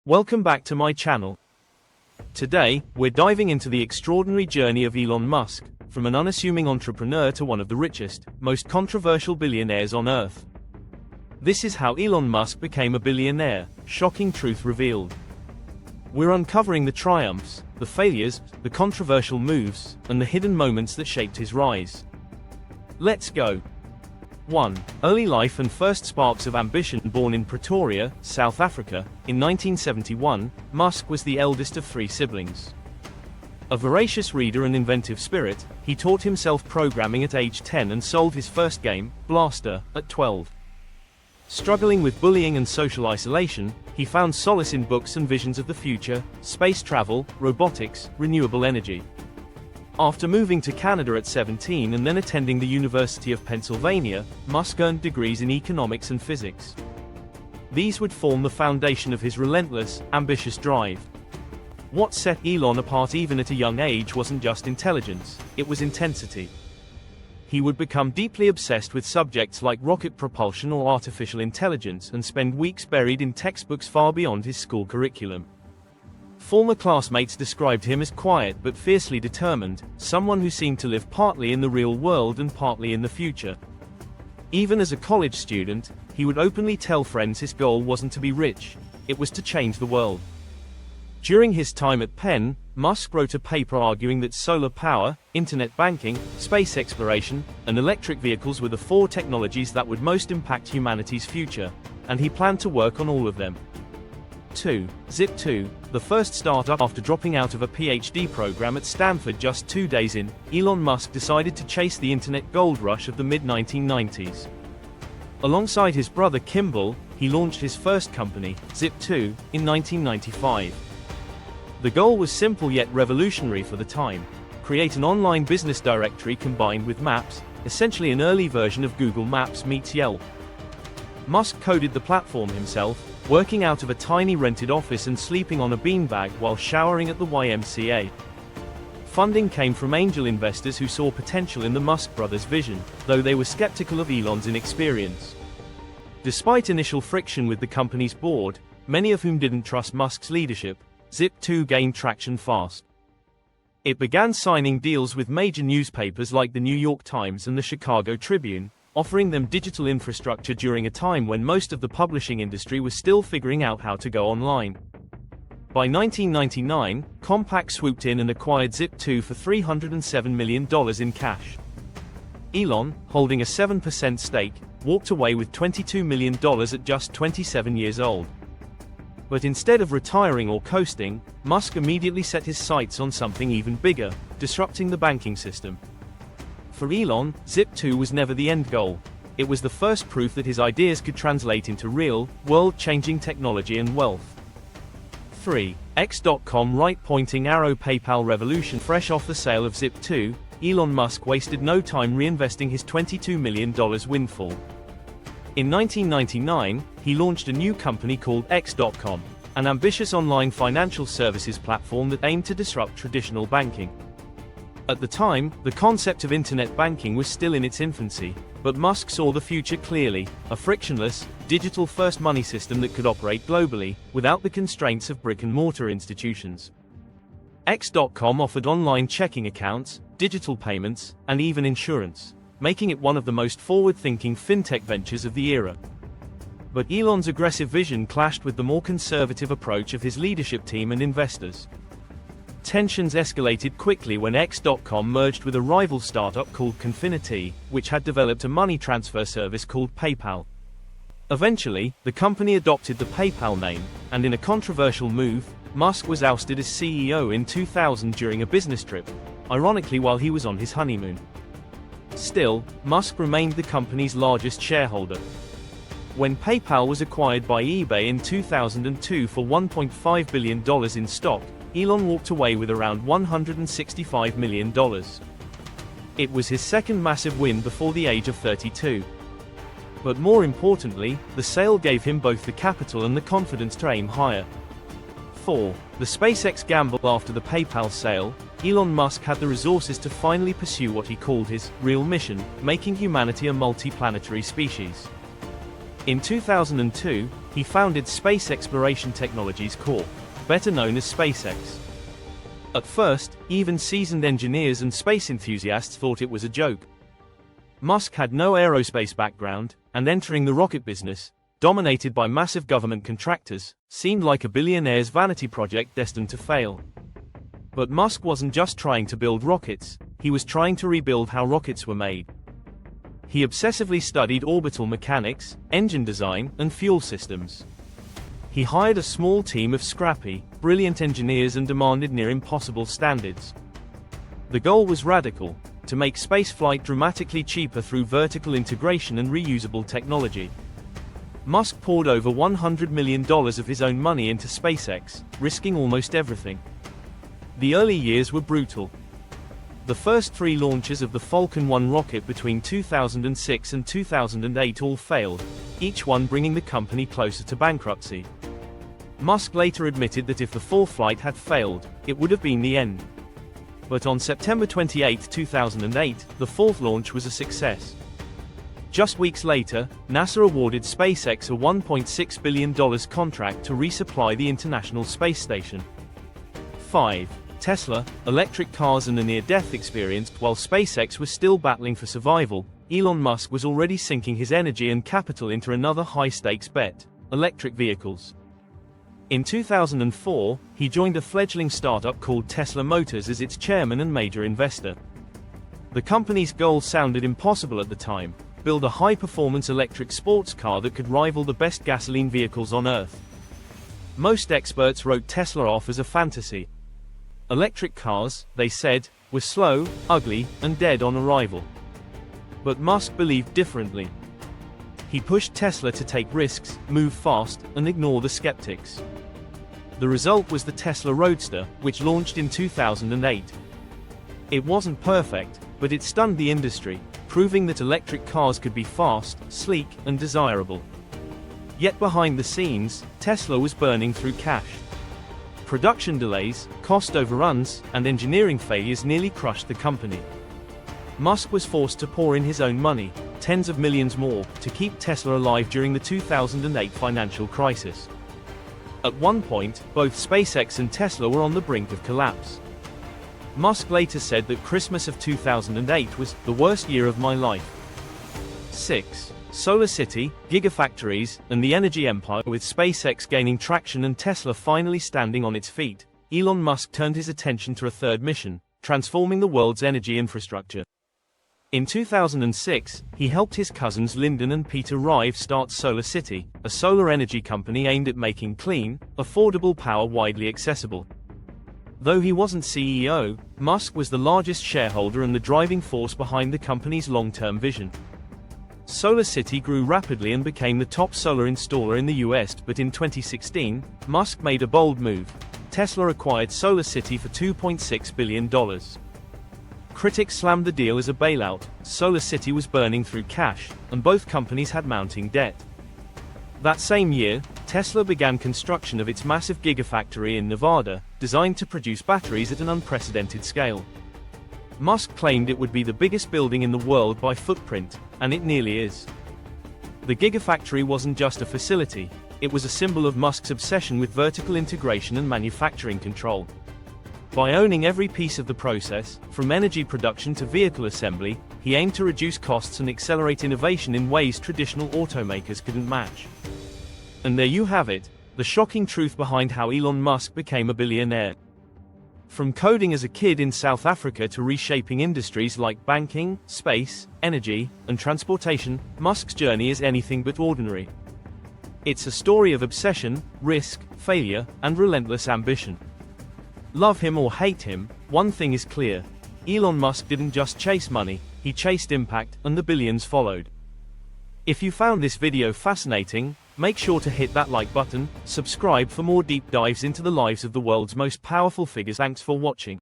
Welcome back to my channel. Today, we're diving into the extraordinary journey of Elon Musk, from an unassuming entrepreneur to one of the richest, most controversial billionaires on Earth. This is how Elon Musk became a billionaire, shocking truth revealed. We're uncovering the triumphs, the failures, the controversial moves, and the hidden moments that shaped his rise. Let's go. 1. Early life and first sparks of ambition. Born in Pretoria, South Africa, in 1971, Musk was the eldest of 3 siblings. A voracious reader and inventive spirit, he taught himself programming at age 10 and sold his first game, Blaster, at 12. Struggling with bullying and social isolation, he found solace in books and visions of the future, space travel, robotics, renewable energy. After moving to Canada at 17 and then attending the University of Pennsylvania, Musk earned degrees in economics and physics. These would form the foundation of his relentless, ambitious drive. What set Elon apart even at a young age wasn't just intelligence, it was intensity. He would become deeply obsessed with subjects like rocket propulsion or artificial intelligence and spend weeks buried in textbooks far beyond his school curriculum. Former classmates described him as quiet but fiercely determined, someone who seemed to live partly in the real world and partly in the future. Even as a college student, he would openly tell friends his goal wasn't to be rich, it was to change the world. During his time at Penn, Musk wrote a paper arguing that solar power, internet banking, space exploration, and electric vehicles were the 4 technologies that would most impact humanity's future, and he planned to work on all of them. 2. Zip2, the first startup. After dropping out of a PhD program at Stanford just 2 days in, Elon Musk decided to chase the internet gold rush of the mid-1990s. Alongside his brother Kimball, he launched his first company, Zip2, in 1995. The goal was simple yet revolutionary for the time: create an online business directory combined with Maps, essentially an early version of Google Maps meets Yelp. Musk coded the platform himself, working out of a tiny rented office and sleeping on a beanbag while showering at the YMCA. Funding came from angel investors who saw potential in the Musk brothers' vision, though they were skeptical of Elon's inexperience. Despite initial friction with the company's board, many of whom didn't trust Musk's leadership, Zip2 gained traction fast. It began signing deals with major newspapers like the New York Times and the Chicago Tribune, offering them digital infrastructure during a time when most of the publishing industry was still figuring out how to go online. By 1999, Compaq swooped in and acquired Zip2 for $307 million in cash. Elon, holding a 7% stake, walked away with $22 million at just 27 years old. But instead of retiring or coasting, Musk immediately set his sights on something even bigger: disrupting the banking system. For Elon, Zip2 was never the end goal. It was the first proof that his ideas could translate into real, world-changing technology and wealth. 3. X.com right-pointing arrow. PayPal revolution. Fresh off the sale of Zip2, Elon Musk wasted no time reinvesting his $22 million windfall. In 1999, he launched a new company called X.com, an ambitious online financial services platform that aimed to disrupt traditional banking. At the time, the concept of internet banking was still in its infancy, but Musk saw the future clearly: a frictionless, digital-first money system that could operate globally, without the constraints of brick-and-mortar institutions. X.com offered online checking accounts, digital payments, and even insurance, making it one of the most forward-thinking fintech ventures of the era. But Elon's aggressive vision clashed with the more conservative approach of his leadership team and investors. Tensions escalated quickly when X.com merged with a rival startup called Confinity, which had developed a money transfer service called PayPal. Eventually, the company adopted the PayPal name, and in a controversial move, Musk was ousted as CEO in 2000 during a business trip, ironically while he was on his honeymoon. Still, Musk remained the company's largest shareholder. When PayPal was acquired by eBay in 2002 for $1.5 billion in stock, Elon walked away with around $165 million. It was his second massive win before the age of 32. But more importantly, the sale gave him both the capital and the confidence to aim higher. 4. The SpaceX gamble. After the PayPal sale, Elon Musk had the resources to finally pursue what he called his real mission: making humanity a multi-planetary species. In 2002, he founded Space Exploration Technologies Corp., better known as SpaceX. At first, even seasoned engineers and space enthusiasts thought it was a joke. Musk had no aerospace background, and entering the rocket business, dominated by massive government contractors, seemed like a billionaire's vanity project destined to fail. But Musk wasn't just trying to build rockets, he was trying to rebuild how rockets were made. He obsessively studied orbital mechanics, engine design, and fuel systems. He hired a small team of scrappy, brilliant engineers and demanded near-impossible standards. The goal was radical: to make spaceflight dramatically cheaper through vertical integration and reusable technology. Musk poured over $100 million of his own money into SpaceX, risking almost everything. The early years were brutal. The first 3 launches of the Falcon 1 rocket between 2006 and 2008 all failed, each one bringing the company closer to bankruptcy. Musk later admitted that if the 4th flight had failed, it would have been the end. But on September 28, 2008, the 4th launch was a success. Just weeks later, NASA awarded SpaceX a $1.6 billion contract to resupply the International Space Station. 5. Tesla, electric cars and a near-death experience. While SpaceX was still battling for survival, Elon Musk was already sinking his energy and capital into another high-stakes bet: electric vehicles. In 2004, he joined a fledgling startup called Tesla Motors as its chairman and major investor. The company's goal sounded impossible at the time: build a high-performance electric sports car that could rival the best gasoline vehicles on Earth. Most experts wrote Tesla off as a fantasy. Electric cars, they said, were slow, ugly, and dead on arrival. But Musk believed differently. He pushed Tesla to take risks, move fast, and ignore the skeptics. The result was the Tesla Roadster, which launched in 2008. It wasn't perfect, but it stunned the industry, proving that electric cars could be fast, sleek, and desirable. Yet behind the scenes, Tesla was burning through cash. Production delays, cost overruns, and engineering failures nearly crushed the company. Musk was forced to pour in his own money, tens of millions more, to keep Tesla alive during the 2008 financial crisis. At one point, both SpaceX and Tesla were on the brink of collapse. Musk later said that Christmas of 2008 was the worst year of my life. 6. Solar City, Gigafactories, and the energy empire. With SpaceX gaining traction and Tesla finally standing on its feet, Elon Musk turned his attention to a third mission: transforming the world's energy infrastructure. In 2006, he helped his cousins Lyndon and Peter Rive start Solar City, a solar energy company aimed at making clean, affordable power widely accessible. Though he wasn't CEO, Musk was the largest shareholder and the driving force behind the company's long-term vision. Solar City grew rapidly and became the top solar installer in the US, but in 2016, Musk made a bold move. Tesla acquired Solar City for $2.6 billion. Critics slammed the deal as a bailout. Solar City was burning through cash, and both companies had mounting debt. That same year, Tesla began construction of its massive Gigafactory in Nevada, designed to produce batteries at an unprecedented scale. Musk claimed it would be the biggest building in the world by footprint, and it nearly is. The Gigafactory wasn't just a facility, it was a symbol of Musk's obsession with vertical integration and manufacturing control. By owning every piece of the process, from energy production to vehicle assembly, he aimed to reduce costs and accelerate innovation in ways traditional automakers couldn't match. And there you have it, the shocking truth behind how Elon Musk became a billionaire. From coding as a kid in South Africa to reshaping industries like banking, space, energy, and transportation, Musk's journey is anything but ordinary. It's a story of obsession, risk, failure, and relentless ambition. Love him or hate him, one thing is clear: Elon Musk didn't just chase money, he chased impact, and the billions followed. If you found this video fascinating, make sure to hit that like button, subscribe for more deep dives into the lives of the world's most powerful figures. Thanks for watching.